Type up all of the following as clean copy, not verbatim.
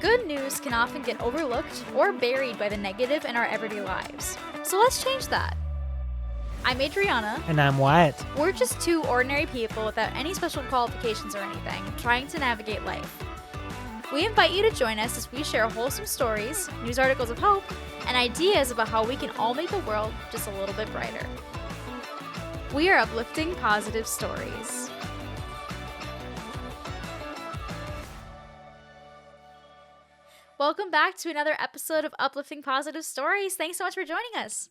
Good news can often get overlooked or buried by the negative in our everyday lives. So let's change that. I'm Adrianna. And I'm Wyatt. We're just two ordinary people without any special qualifications or anything, trying to navigate life. We invite you to join us as we share wholesome stories, news articles of hope, and ideas about how we can all make the world just a little bit brighter. We are uplifting positive stories. Welcome back to another episode of Uplifting Positive Stories. Thanks so much for joining us.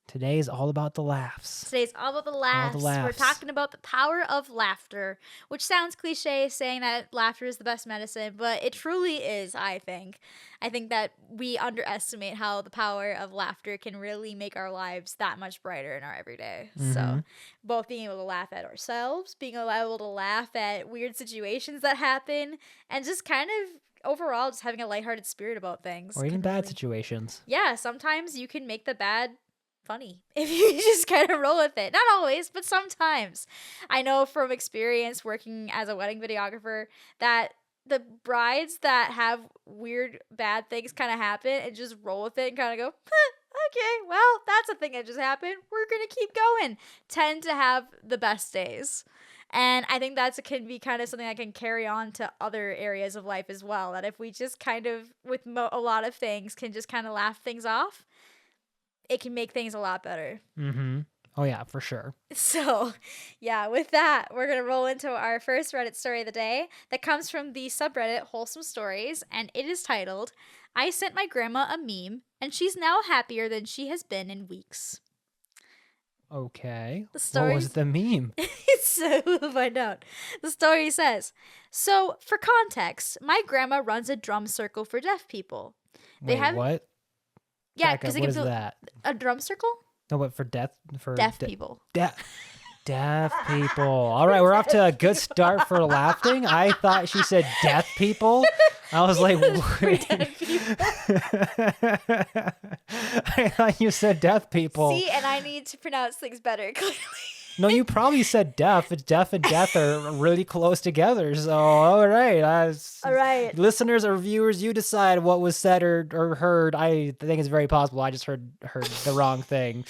Today is all about the laughs. Today's all about the laughs. We're talking about the power of laughter, which sounds cliche saying that laughter is the best medicine, but it truly is, I think. I think that we underestimate how the power of laughter can really make our lives that much brighter in our everyday. So both being able to laugh at ourselves, being able to laugh at weird situations that happen, and just kind of overall just having a lighthearted spirit about things. Or even bad situations. Yeah, sometimes you can make the bad funny if you just kind of roll with it. Not always, but sometimes. I know from experience working as a wedding videographer that the brides that have weird bad things kind of happen and just roll with it and kind of go, okay, well, that's a thing that just happened. We're going to keep going. Tend to have the best days. And I think that can be kind of something that can carry on to other areas of life as well. That if we just kind of, with a lot of things, can just kind of laugh things off, it can make things a lot better. Oh, yeah, for sure. So, yeah, with that, we're going to roll into our first Reddit story of the day that comes from the subreddit Wholesome Stories, and it is titled, I sent my grandma a meme, and she's now happier than she has been in weeks. Okay. What was the meme? So we'll find out. The story says, so for context, my grandma runs a drum circle for deaf people. What? Yeah, because what is that? A drum circle? No, but for deaf people. Deaf people. All right, we're off to a good start for laughing. I thought she said deaf people. I was like, wait. I thought you said deaf people. See, and I need to pronounce things better, clearly. No, you probably said deaf. It's deaf and death are really close together. So, all right. All right. Listeners or viewers, you decide what was said or heard. I think it's very possible I just heard the wrong thing.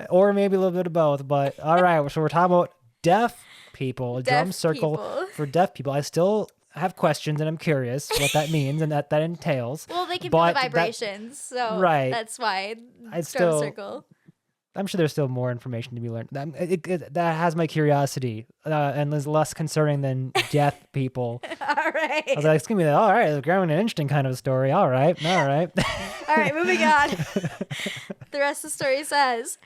Or maybe a little bit of both. But all right. So we're talking about deaf people, a drum circle for deaf people. I still have questions and I'm curious what that means and that entails. Well, they can feel the vibrations. So that's why drum circle. I'm sure there's still more information to be learned. That has my curiosity and is less concerning than deaf people. All right. I was like, it's going to be all right, it's an interesting kind of story. All right. All right, moving on. The rest of the story says,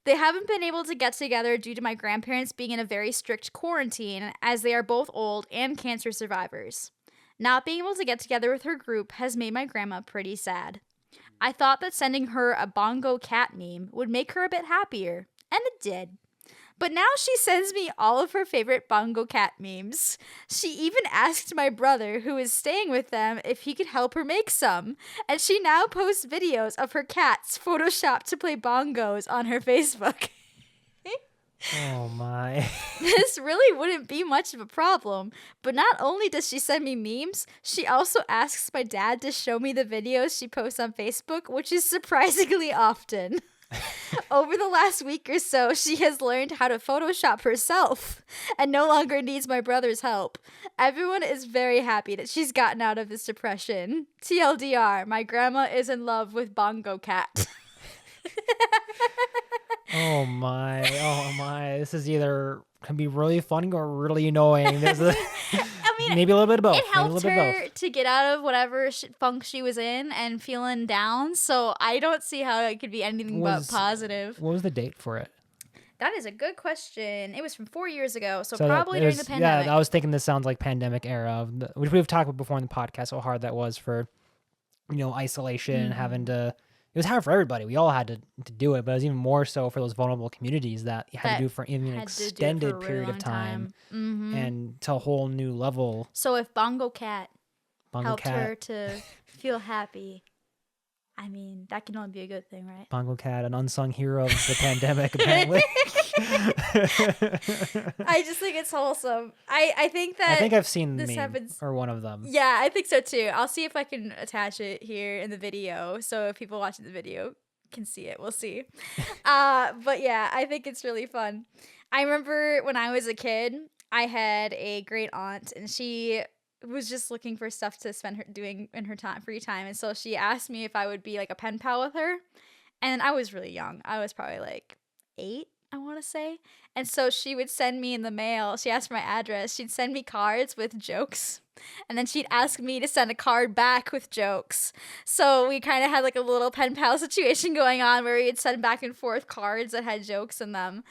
they haven't been able to get together due to my grandparents being in a very strict quarantine as they are both old and cancer survivors. Not being able to get together with her group has made my grandma pretty sad. I thought that sending her a bongo cat meme would make her a bit happier, and it did. But now she sends me all of her favorite bongo cat memes. She even asked my brother, who is staying with them, if he could help her make some, and she now posts videos of her cats photoshopped to play bongos on her Facebook. Oh my. This really wouldn't be much of a problem, but not only does she send me memes, she also asks my dad to show me the videos she posts on Facebook, which is surprisingly often. Over the last week or so, she has learned how to Photoshop herself and no longer needs my brother's help. Everyone is very happy that she's gotten out of this depression. TLDR, my grandma is in love with Bongo Cat. Oh my. This is either can be really funny or really annoying. Maybe a little bit of both. It helped her to get out of whatever funk she was in and feeling down. So I don't see how it could be anything but positive. What was the date for it? That is a good question. It was from 4 years ago, so probably during the pandemic. Yeah, I was thinking this sounds like pandemic era, which we've talked about before in the podcast, how hard that was for, isolation, having to... It was hard for everybody. We all had to do it, but it was even more so for those vulnerable communities that you had to do for even an extended period of time and to a whole new level. So if Bongo Cat helped her to feel happy, I mean, that can only be a good thing, right? Bongo Cat, an unsung hero of the pandemic, apparently. I just think it's wholesome. I think that I think I've seen the this meme happens. or one of them. Yeah, I think so too. I'll see if I can attach it here in the video, so if people watching the video can see it. We'll see. But yeah, I think it's really fun. I remember when I was a kid, I had a great aunt, and she was just looking for stuff to spend her doing in her free time, and so she asked me if I would be like a pen pal with her. And I was really young. I was probably like 8, I want to say. And so she would send me in the mail. She asked for my address. She'd send me cards with jokes. And then she'd ask me to send a card back with jokes. So we kind of had like a little pen pal situation going on where we'd send back and forth cards that had jokes in them.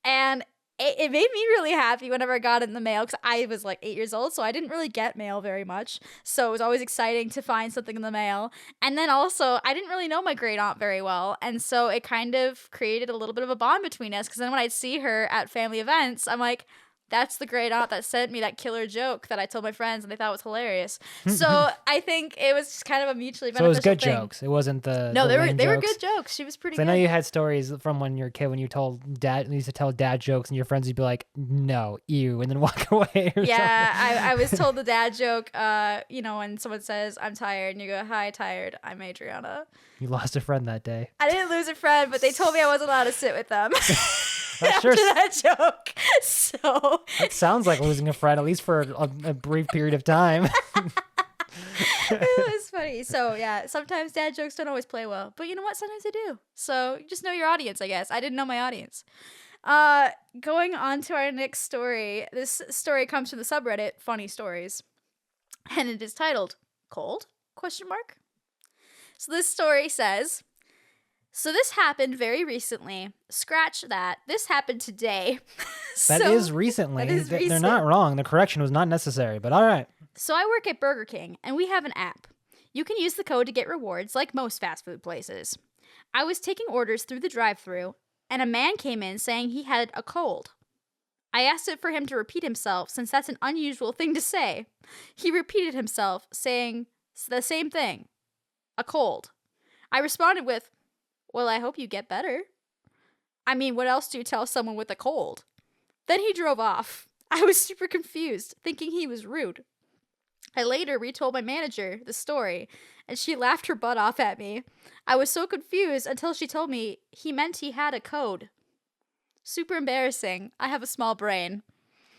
And it made me really happy whenever I got it in the mail because I was like 8 years old, so I didn't really get mail very much. So it was always exciting to find something in the mail. And then also, I didn't really know my great aunt very well. And so it kind of created a little bit of a bond between us because then when I'd see her at family events, I'm like, that's the great aunt that sent me that killer joke that I told my friends and they thought was hilarious. So I think it was just kind of a mutually beneficial So it was good thing. jokes. It wasn't the No, the they lame were jokes. good jokes. She was pretty I good. know you had stories from when you were a kid when you used to tell dad jokes and your friends would be like, no, ew, and then walk away. Or Yeah, I was told the dad joke, when someone says, I'm tired, and you go, hi, tired, I'm Adrianna. You lost a friend that day. I didn't lose a friend, but they told me I wasn't allowed to sit with them after sure that joke. So That sounds like losing a friend, at least for a brief period of time. it was funny. So yeah, sometimes dad jokes don't always play well, but you know what? Sometimes they do. So just know your audience, I guess. I didn't know my audience. Going on to our next story. This story comes from the subreddit Funny Stories, and it is titled "Cold?" So this story says, so this happened very recently. Scratch that. This happened today. That is recently. That is They're recent. not wrong. The correction was not necessary, but all right. So I work at Burger King, and we have an app. You can use the code to get rewards like most fast food places. I was taking orders through the drive-thru, and a man came in saying he had a cold. I asked it for him to repeat himself since that's an unusual thing to say. He repeated himself, saying the same thing. A cold. I responded with, well, I hope you get better. I mean, what else do you tell someone with a cold? Then he drove off. I was super confused, thinking he was rude. I later retold my manager the story, and she laughed her butt off at me. I was so confused until she told me he meant he had a code. Super embarrassing. I have a small brain.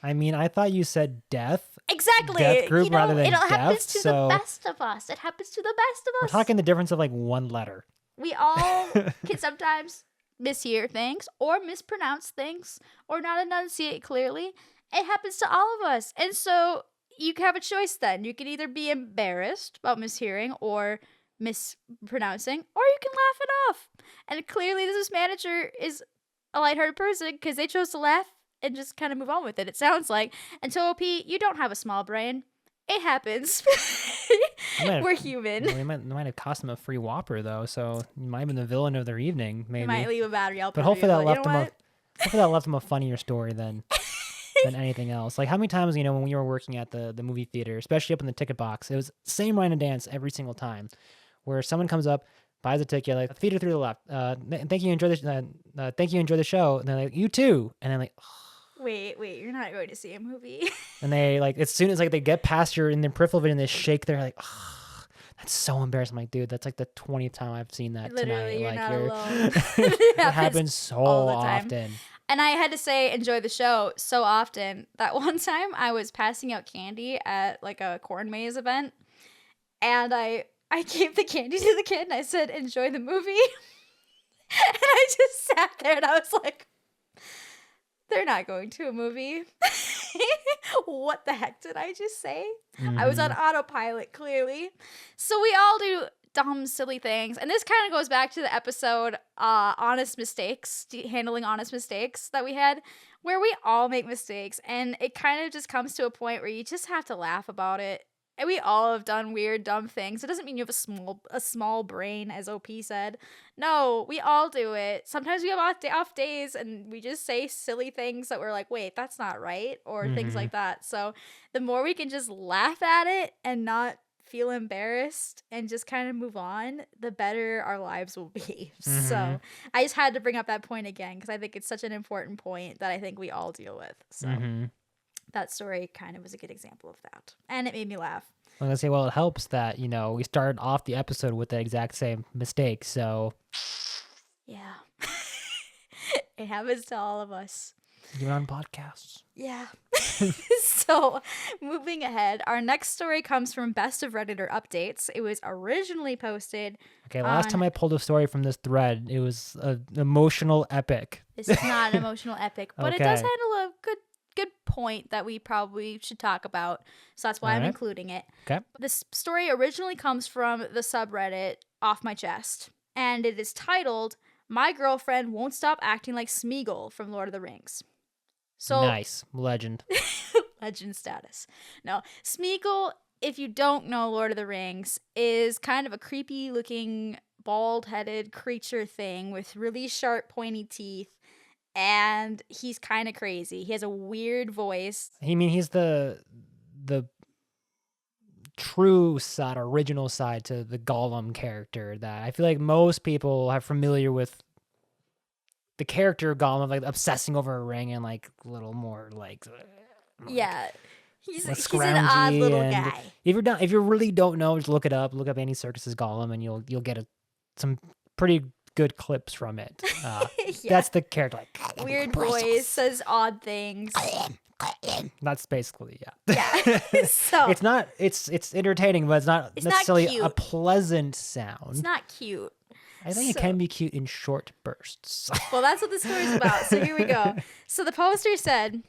I mean, I thought you said death. Exactly. Death group rather than it death. happens to so the best of us. It happens to the best of we're us. talking the difference of like one letter. We all can sometimes mishear things or mispronounce things or not enunciate clearly. It happens to all of us. And so you have a choice then. You can either be embarrassed about mishearing or mispronouncing, or you can laugh it off. And clearly this manager is a lighthearted person because they chose to laugh and just kind of move on with it, it sounds like. And so, OP, you don't have a small brain. It happens. We're human. Well, they might have cost him a free Whopper though, so you might have been the villain of their evening. Maybe You might leave a bad Yelp but review, hopefully that but left you know what? hopefully that left him a funnier story than anything else. Like how many times when we were working at the movie theater, especially up in the ticket box, it was same rhyme and dance every single time, where someone comes up, buys a ticket, like theater through the left. Thank you, enjoy the show. And they're like, you too, and then like. Wait, you're not going to see a movie. And they like as soon as like they get past your in their peripheral vision, they shake their like, oh, that's so embarrassing. I'm like, dude, that's like the 20th time I've seen that Literally, tonight. you're Like not you're alone. it happens so all the time. often. And I had to say enjoy the show so often that one time I was passing out candy at like a corn maze event, and I gave the candy to the kid and I said enjoy the movie. And I just sat there and I was like, they're not going to a movie. What the heck did I just say? Mm-hmm. I was on autopilot, clearly. So we all do dumb, silly things. And this kind of goes back to the episode, Honest Mistakes, handling honest mistakes that we had, where we all make mistakes. And it kind of just comes to a point where you just have to laugh about it. And we all have done weird, dumb things. It doesn't mean you have a small brain, as OP said. No, we all do it. Sometimes we have off days, and we just say silly things that we're like, wait, that's not right, or things like that. So the more we can just laugh at it and not feel embarrassed and just kind of move on, the better our lives will be. So I just had to bring up that point again because I think it's such an important point that I think we all deal with. So that story kind of was a good example of that. And it made me laugh. I'm going to say, well, it helps that, we started off the episode with the exact same mistake. So, yeah. It happens to all of us. Even on podcasts. Yeah. So, moving ahead, our next story comes from Best of Redditor Updates. It was originally posted. Okay, last time I pulled a story from this thread, it was an emotional epic. This is not an emotional epic, but it does handle a good point that we probably should talk about. So that's why I'm including it. Okay. This story originally comes from the subreddit Off My Chest, and it is titled, "My Girlfriend Won't Stop Acting Like Smeagol from Lord of the Rings." So nice. Legend. Legend status. No, Smeagol, if you don't know Lord of the Rings, is kind of a creepy looking bald-headed creature thing with really sharp pointy teeth, and he's kind of crazy. He has a weird voice. He's the true side, original side to the Gollum character that I feel like most people are familiar with. The character of Gollum, like obsessing over a ring and like a little more like yeah, he's an odd little guy. If you really don't know, just look it up. Look up Andy Serkis's Gollum, and you'll get some pretty good clips from it. Yeah. That's the character, like weird voice, says odd things. That's basically yeah. So it's entertaining, but it's not necessarily a pleasant sound. It's not cute. I think it can be cute in short bursts. Well, that's what the story's about. So here we go. So the poster said,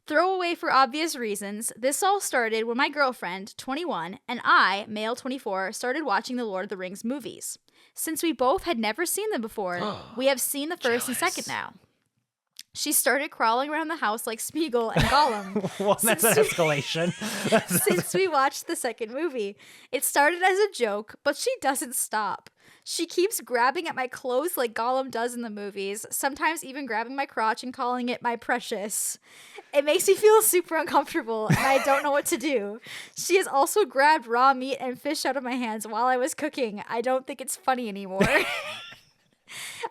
"Throw away for obvious reasons. This all started when my girlfriend, 21, and I, male 24, started watching the Lord of the Rings movies. Since we both had never seen them before, we have seen the first and second now. She started crawling around the house like Smeagol and Gollum." Well, that's an escalation. Since we watched the second movie. It started as a joke, but she doesn't stop. She keeps grabbing at my clothes like Gollum does in the movies, sometimes even grabbing my crotch and calling it my precious. It makes me feel super uncomfortable, and I don't know what to do. She has also grabbed raw meat and fish out of my hands while I was cooking. I don't think it's funny anymore.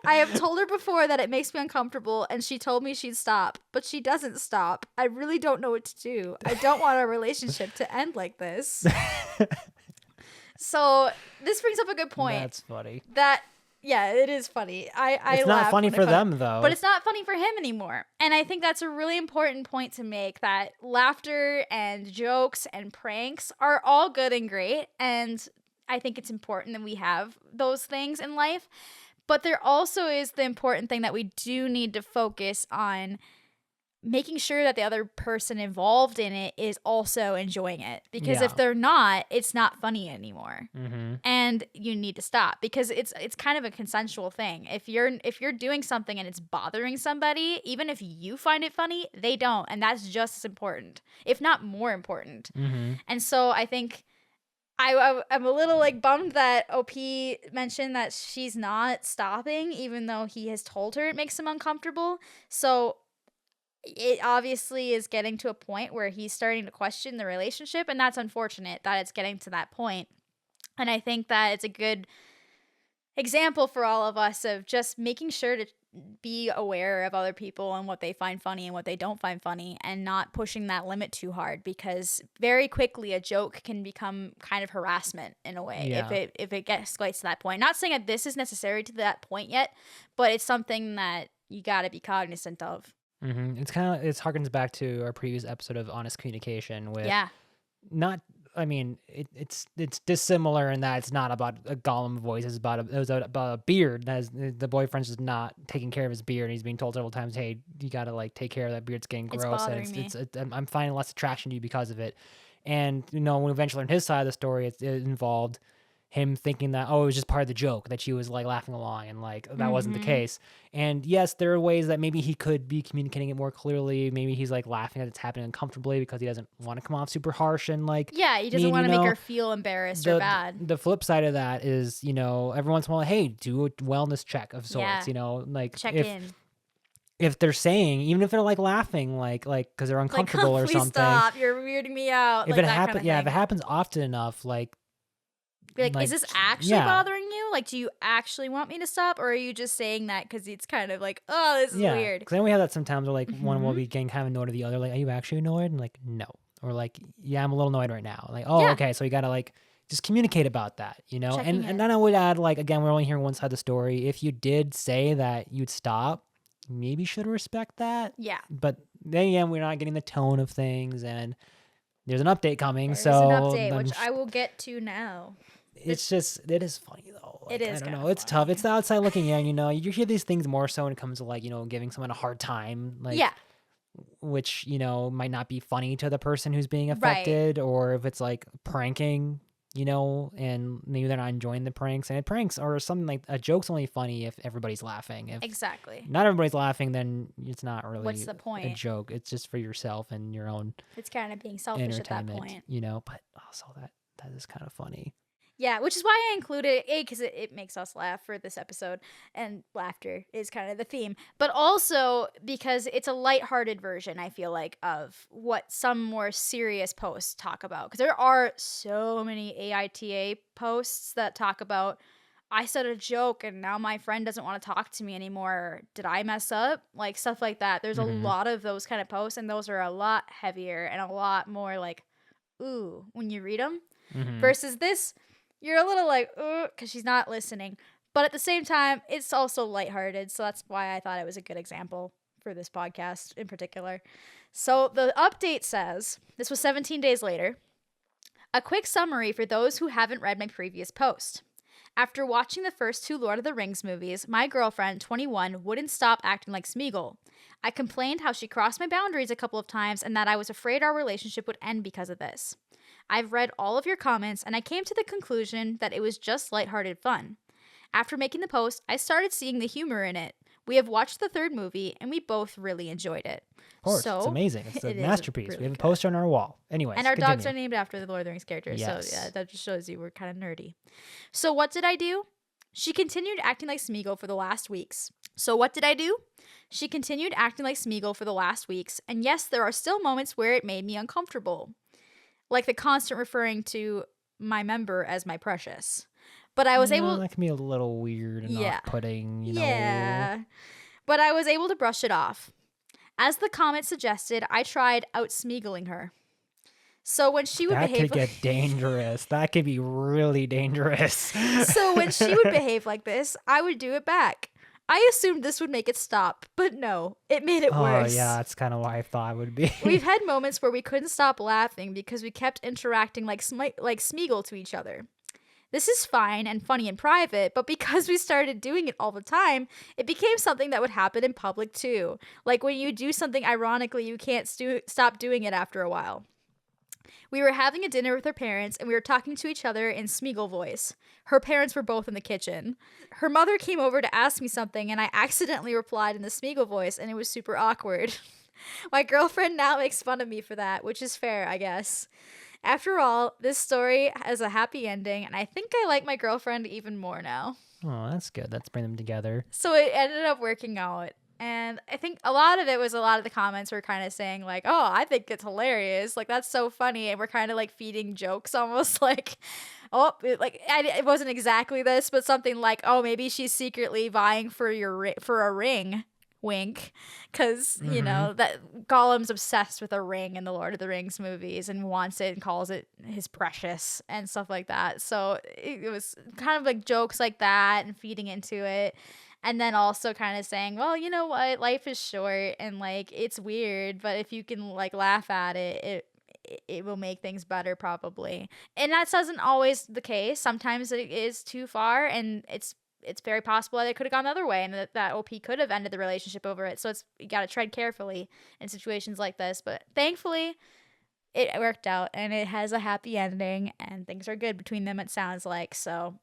I have told her before that it makes me uncomfortable, and she told me she'd stop, but she doesn't stop. I really don't know what to do. I don't want our relationship to end like this." So this brings up a good point. That's funny. Yeah, it is funny. It's not funny for them, though. But it's not funny for him anymore. And I think that's a really important point to make, that laughter and jokes and pranks are all good and great. And I think it's important that we have those things in life. But there also is the important thing that we do need to focus on making sure that the other person involved in it is also enjoying it. Because if they're not, it's not funny anymore. And you need to stop, because it's kind of a consensual thing. If you're doing something and it's bothering somebody, even if you find it funny, they don't. And that's just as important, if not more important. And so I think I'm a little like bummed that OP mentioned that she's not stopping, even though he has told her it makes him uncomfortable. So it obviously is getting to a point where he's starting to question the relationship, and that's unfortunate that it's getting to that point. And I think that it's a good example for all of us of just making sure to be aware of other people and what they find funny and what they don't find funny, and not pushing that limit too hard, because very quickly a joke can become kind of harassment in a way if it escalates to that point. Not saying that this is necessary to that point yet, but it's something that you got to be cognizant of. It harkens back to our previous episode of honest communication with it's dissimilar in that it's not about a Gollum voice. It's about a beard. The boyfriend's just not taking care of his beard, and he's being told several times, "Hey, you gotta like take care of that beard. It's getting gross, and I'm finding less attraction to you because of it." And when we eventually learned his side of the story, it involved him thinking that, it was just part of the joke, that she was like laughing along, and like that wasn't the case. And yes, there are ways that maybe he could be communicating it more clearly. Maybe he's like laughing as it's happening uncomfortably because he doesn't want to come off super harsh and like, he doesn't want to make her feel embarrassed or bad. The flip side of that is, every once in a while, hey, do a wellness check of sorts, like check in. If they're saying, even if they're like laughing, like because they're uncomfortable or something. Stop! You're weirding me out. If it happens, if it happens often enough, like Be like, is this actually yeah. bothering you? Like, do you actually want me to stop? Or are you just saying that because it's kind of like, oh, this is weird? Because then we have that sometimes where like one will be getting kind of annoyed at the other. Like, are you actually annoyed? And like, no. Or like, yeah, I'm a little annoyed right now. Like, oh, okay. So you got to like just communicate about that, you know? And then I would add like, again, we're only hearing one side of the story. If you did say that you'd stop, maybe you should respect that. Yeah. But then again, we're not getting the tone of things, and there's an update coming. There's so an update, which I will get to now. It's just, it is funny though. Like, it is. I don't know. It's tough. It's the outside looking in, you know. You hear these things more so when it comes to like, you know, giving someone a hard time. Like, which, you know, might not be funny to the person who's being affected, or if it's like pranking, you know, and maybe they're not enjoying the pranks. And pranks or something like a joke's only funny if everybody's laughing. If not everybody's laughing, then it's not really what's the point? A joke. It's just for yourself and your own. It's kind of being selfish at that point, you know. But also that is kind of funny. Yeah, which is why I included it, because it makes us laugh for this episode, and laughter is kind of the theme. But also because it's a lighthearted version, I feel like, of what some more serious posts talk about. Because there are so many AITA posts that talk about, I said a joke and now my friend doesn't want to talk to me anymore. Did I mess up? Like, stuff like that. There's a lot of those kind of posts, and those are a lot heavier and a lot more like, ooh, when you read them. Versus this, you're a little like, because she's not listening. But at the same time, it's also lighthearted. So that's why I thought it was a good example for this podcast in particular. So the update says, this was 17 days later, a quick summary for those who haven't read my previous post. After watching the first 2 Lord of the Rings movies, my girlfriend, 21, wouldn't stop acting like Smeagol. I complained how she crossed my boundaries a couple of times and that I was afraid our relationship would end because of this. I've read all of your comments, and I came to the conclusion that it was just lighthearted fun. After making the post, I started seeing the humor in it. We have watched the 3rd movie, and we both really enjoyed it. Of course, it's amazing. It's a masterpiece. Really we have a poster on our wall. Anyways, and our dogs are named after the Lord of the Rings characters, so yeah, that just shows you we're kind of nerdy. So what did I do? She continued acting like Smeagol for the last weeks. So what did I do? She continued acting like Smeagol for the last weeks, and yes, there are still moments where it made me uncomfortable. Like the constant referring to my member as my precious. But I was able... That can be a little weird and off-putting, you know. Yeah. But I was able to brush it off. As the comment suggested, I tried out-Smeagoling her. So when she would behave... That could get dangerous. That could be really dangerous. So when she would behave like this, I would do it back. I assumed this would make it stop, but no, it made it worse. Oh, yeah, that's kind of why I thought it would be. We've had moments where we couldn't stop laughing because we kept interacting like Smeagol to each other. This is fine and funny in private, but because we started doing it all the time, it became something that would happen in public too. Like when you do something ironically, you can't stop doing it after a while. We were having a dinner with her parents, and we were talking to each other in Smeagol voice. Her parents were both in the kitchen. Her mother came over to ask me something, and I accidentally replied in the Smeagol voice, and it was super awkward. My girlfriend now makes fun of me for that, which is fair, I guess. After all, this story has a happy ending, and I think I like my girlfriend even more now. Oh, that's good. Let's bring them together. So it ended up working out. And I think a lot of the comments were kind of saying like, oh, I think it's hilarious. Like, that's so funny. And we're kind of like feeding jokes almost like, it wasn't exactly this, but something like, oh, maybe she's secretly vying for a ring. Wink. Because, you know, that Gollum's obsessed with a ring in the Lord of the Rings movies and wants it and calls it his precious and stuff like that. So it was kind of like jokes like that and feeding into it. And then also kind of saying, well, you know what? Life is short and, like, it's weird. But if you can, like, laugh at it, it will make things better probably. And that isn't always the case. Sometimes it is too far. And it's very possible that it could have gone the other way. And that OP could have ended the relationship over it. So you got to tread carefully in situations like this. But thankfully, it worked out. And it has a happy ending. And things are good between them, it sounds like. So...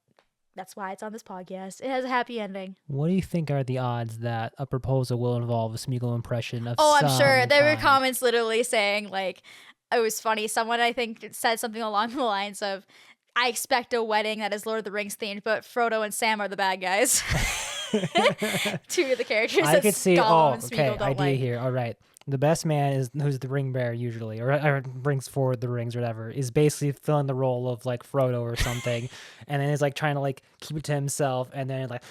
that's why it's on this podcast. It has a happy ending. What do you think are the odds that a proposal will involve a Smeagol impression of I'm sure. There were comments literally saying, like, it was funny. Someone, I think, said something along the lines of, I expect a wedding that is Lord of the Rings themed, but Frodo and Sam are the bad guys. Two of the characters. I could see, Gollum and Smeagol don't idea like. here. All right. the best man is who's the ring bearer usually, or brings forward the rings or whatever, is basically filling the role of like Frodo or something, and then is like trying to like keep it to himself, and then like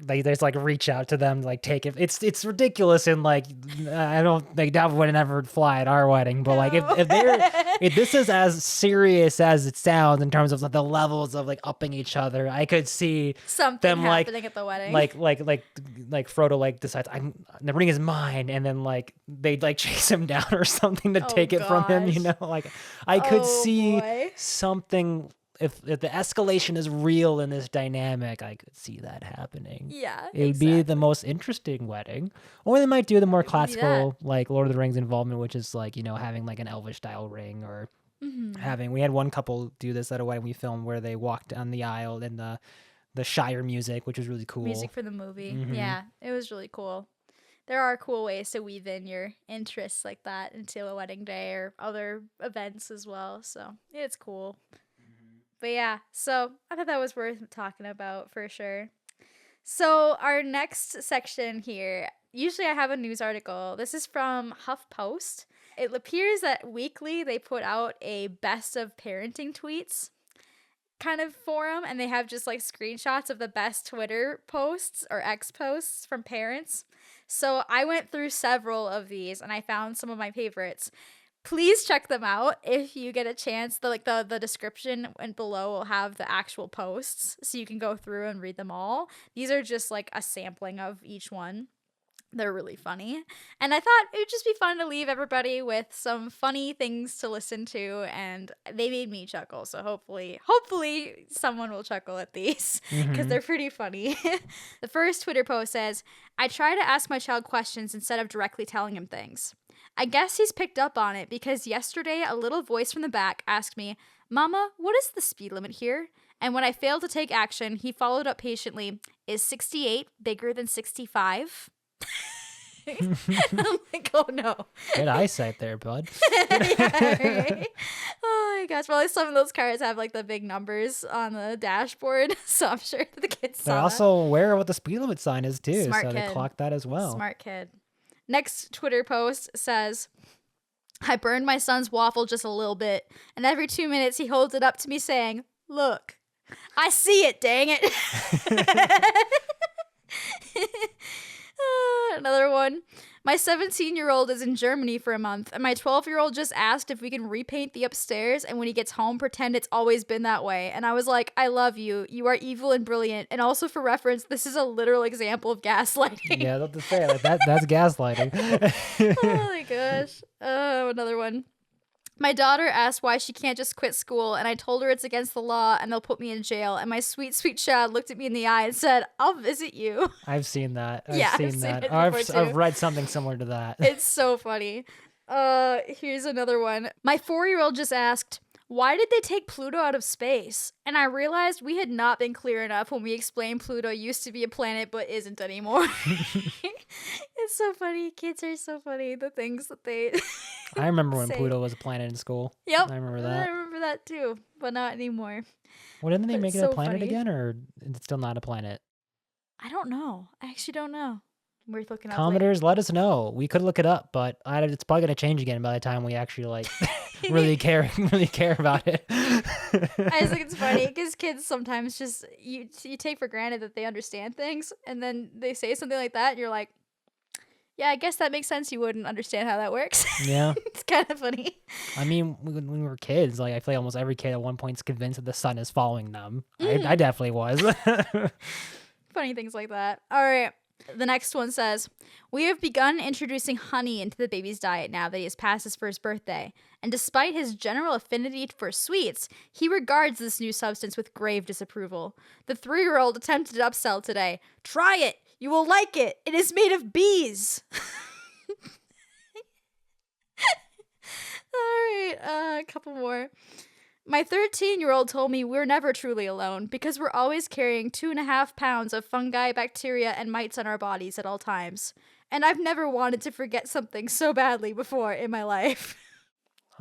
they just like reach out to them to like take it. It's ridiculous, and like I don't think that would never fly at our wedding. But like if this is as serious as it sounds in terms of like, the levels of like upping each other, I could see Something them happening at the wedding. like Frodo like decides the ring is mine, and then like they like chase him down or something to take it from him. You know, like I could see something. If the escalation is real in this dynamic, I could see that happening. Yeah, it would be the most interesting wedding. Or they might do the more classical, like Lord of the Rings involvement, which is like, you know, having like an elvish style ring, or we had one couple do this at a wedding we filmed where they walked down the aisle in the Shire music, which was really cool. Music for the movie. Yeah, it was really cool. There are cool ways to weave in your interests like that into a wedding day or other events as well. So it's cool. But yeah, so I thought that was worth talking about for sure. So our next section here, usually I have a news article. This is from HuffPost. It appears that weekly they put out a best of parenting tweets kind of forum, and they have just like screenshots of the best Twitter posts or X posts from parents. So I went through several of these and I found some of my favorites. Please check them out if you get a chance. The description and below will have the actual posts, so you can go through and read them all. These are just like a sampling of each one. They're really funny. And I thought it would just be fun to leave everybody with some funny things to listen to, and they made me chuckle. So hopefully someone will chuckle at these because they're pretty funny. The first Twitter post says, "I try to ask my child questions instead of directly telling him things. I guess he's picked up on it because yesterday a little voice from the back asked me, 'Mama, what is the speed limit here?' And when I failed to take action, he followed up patiently, 'Is 68 bigger than 65?'" I'm like, oh no. Good eyesight there, bud. Yeah, right? Oh my gosh. Well, some of those cars have like the big numbers on the dashboard, so I'm sure the kids saw They're also aware of what the speed limit sign is too, Smart so kid. they clock that as well. Smart kid. Next Twitter post says, "I burned my son's waffle just a little bit, and every 2 minutes he holds it up to me saying, 'Look, I see it, dang it.'" Another one. "My 17-year-old is in Germany for a month, and my 12-year-old just asked if we can repaint the upstairs, and when he gets home, pretend it's always been that way. And I was like, I love you. You are evil and brilliant. And also for reference, this is a literal example of gaslighting." Yeah, that's to say, like that's gaslighting. Oh my gosh. Oh, another one. "My daughter asked why she can't just quit school, and I told her it's against the law and they'll put me in jail. And my sweet, sweet child looked at me in the eye and said, 'I'll visit you.'" I've seen that. Yeah, I've seen that. it before, I've too. read something similar to that. It's so funny. Here's another one. "My 4-year-old just asked, 'Why did they take Pluto out of space?' And I realized we had not been clear enough when we explained Pluto used to be a planet but isn't anymore." It's so funny. Kids are so funny. The things that they I remember when say. Pluto was a planet in school. Yep. I remember I that. remember that too, but not anymore. Well, didn't they But make it's it a so planet funny. again, or is it still not a planet? I don't know. I actually don't know. We're looking up Commenters, let us know. We could look it up, but it's probably gonna change again by the time we actually like really care about it. I just think it's funny because kids sometimes just you take for granted that they understand things, and then they say something like that, and you're like, yeah, I guess that makes sense. You wouldn't understand how that works. Yeah. It's kind of funny. I mean, when we were kids, like I feel like almost every kid at one point is convinced that the sun is following them. I definitely was. Funny things like that. All right. The next one says, "We have begun introducing honey into the baby's diet now that he has passed his first birthday. And despite his general affinity for sweets, he regards this new substance with grave disapproval. The 3-year-old attempted to upsell today. 'Try it. You will like it. It is made of bees.'" All right. A couple more. "My 13-year-old told me we're never truly alone because we're always carrying 2.5 pounds of fungi, bacteria, and mites on our bodies at all times. And I've never wanted to forget something so badly before in my life."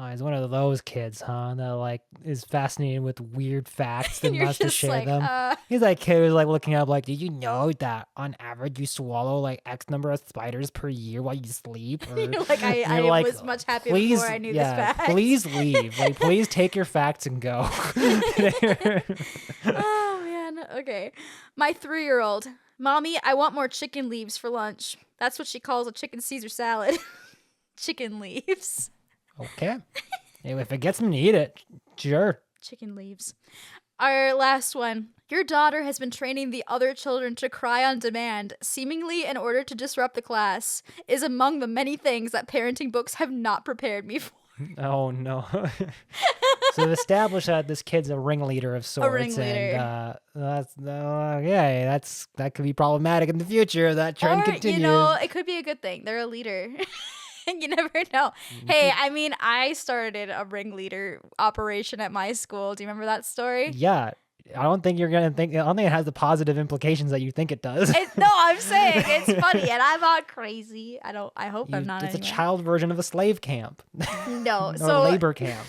Oh, he's one of those kids, huh? That like is fascinated with weird facts And and you're wants to just share like, them. He's that kid who's like looking up, like, did you know that on average you swallow like X number of spiders per year while you sleep? Or You're like, and I you're like, was much happier please, before I knew yeah, this fact. please leave. Like, please take your facts and go. Oh man. Okay. My 3-year-old. Mommy, I want more chicken leaves for lunch. That's what she calls a chicken Caesar salad. Chicken leaves. Okay. If it gets them to eat it, sure. Chicken leaves. Our last one. Your daughter has been training the other children to cry on demand, seemingly in order to disrupt the class, is among the many things that parenting books have not prepared me for. Oh no. So they've established that this kid's a ringleader of sorts. ringleader. And that could be problematic in the future if that trend Or, continues. you know, it could be a good thing. They're a leader. You never know. Hey, I mean, I started a ringleader operation at my school. Do you remember that story? Yeah. I don't think it has the positive implications that you think it does. No, I'm saying it's funny, and I'm not crazy. I hope I'm not. It's anyway. a child version of a slave camp. No, or so labor camp.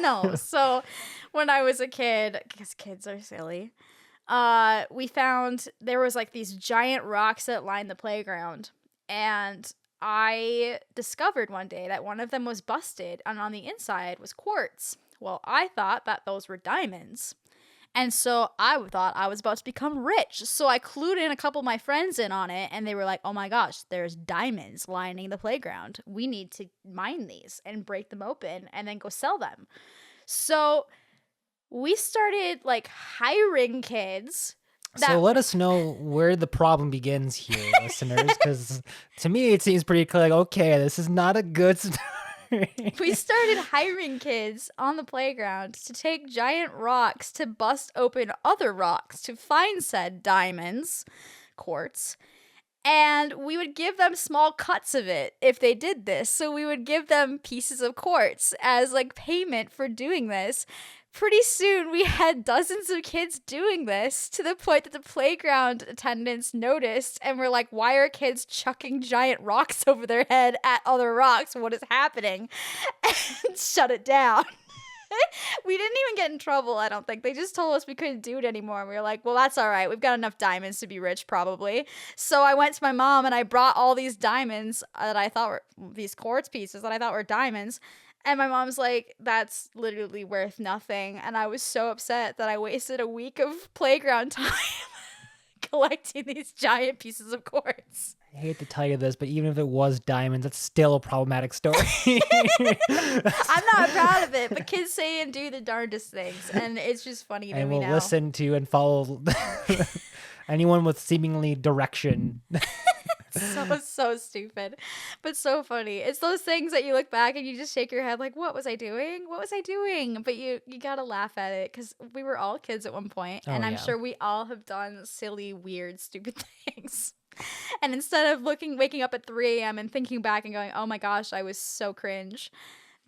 no. So when I was a kid, because kids are silly, we found there was like these giant rocks that lined the playground, and I discovered one day that one of them was busted, and on the inside was quartz. Well, I thought that those were diamonds. And so I thought I was about to become rich. So I clued in a couple of my friends in on it, and they were like, oh my gosh, there's diamonds lining the playground. We need to mine these and break them open and then go sell them. So we started like hiring kids. So let us know where the problem begins here, listeners, because to me it seems pretty clear. Like, okay, this is not a good story. We started hiring kids on the playground to take giant rocks to bust open other rocks to find said diamonds, quartz, and we would give them small cuts of it if they did this. So we would give them pieces of quartz as like payment for doing this. Pretty soon we had dozens of kids doing this to the point that the playground attendants noticed and were like, why are kids chucking giant rocks over their head at other rocks? What is happening? And shut it down. We didn't even get in trouble, I don't think. They just told us we couldn't do it anymore. And we were like, well, that's all right. We've got enough diamonds to be rich, probably. So I went to my mom and I brought all these diamonds that I thought were these quartz pieces that I thought were diamonds. And my mom's like, that's literally worth nothing. And I was so upset that I wasted a week of playground time collecting these giant pieces of quartz. I hate to tell you this, but even if it was diamonds, it's still a problematic story. I'm not proud of it, but kids say and do the darndest things. And it's just funny to me now. And we'll listen to and follow anyone with seemingly direction. So stupid, but so funny. It's those things that you look back and you just shake your head like, what was I doing? What was I doing? But you gotta laugh at it because we were all kids at one point, and I'm sure we all have done silly, weird, stupid things. And instead of waking up at 3 a.m. and thinking back and going, oh my gosh, I was so cringe,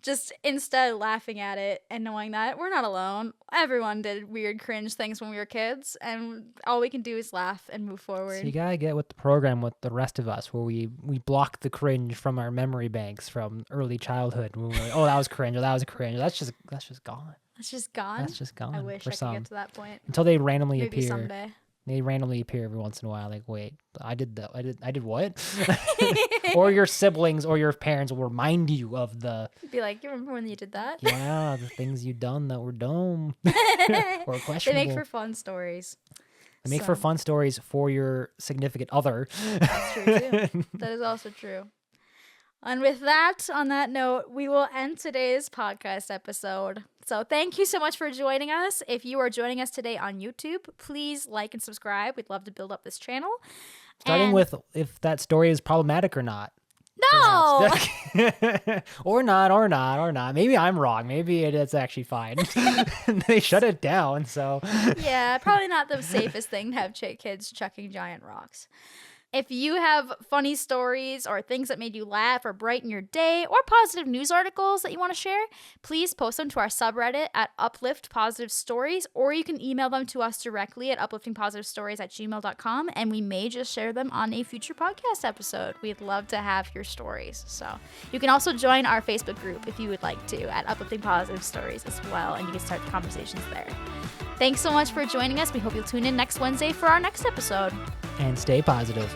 just instead laughing at it and knowing that we're not alone. Everyone did weird, cringe things when we were kids, and all we can do is laugh and move forward. So you gotta get with the program with the rest of us, where we block the cringe from our memory banks from early childhood. When we're like, oh, that was cringe, or that was cringe. That's just gone. It's just gone. That's just gone. I wish I could get to that point. Until they randomly Maybe appear. Someday. They randomly appear every once in a while. Like, wait, I did what? Or your siblings or your parents will remind you of the. Be like, you remember when you did that? Yeah, the things you done that were dumb or questionable. They make for fun stories. They make for fun stories for your significant other. That's true too. That is also true. And with that, on that note, we will end today's podcast episode. So thank you so much for joining us. If you are joining us today on YouTube, please like and subscribe. We'd love to build up this channel. Starting with if that story is problematic or not. No! or not. Maybe I'm wrong. Maybe it's actually fine. They shut it down, so. Yeah, probably not the safest thing to have kids chucking giant rocks. If you have funny stories or things that made you laugh or brighten your day or positive news articles that you want to share, please post them to our subreddit at Uplift Positive Stories, or you can email them to us directly at upliftingpositivestories@gmail.com, and we may just share them on a future podcast episode. We'd love to have your stories. So you can also join our Facebook group if you would like to at Uplifting Positive Stories as well, and you can start the conversations there. Thanks so much for joining us. We hope you'll tune in next Wednesday for our next episode. And stay positive.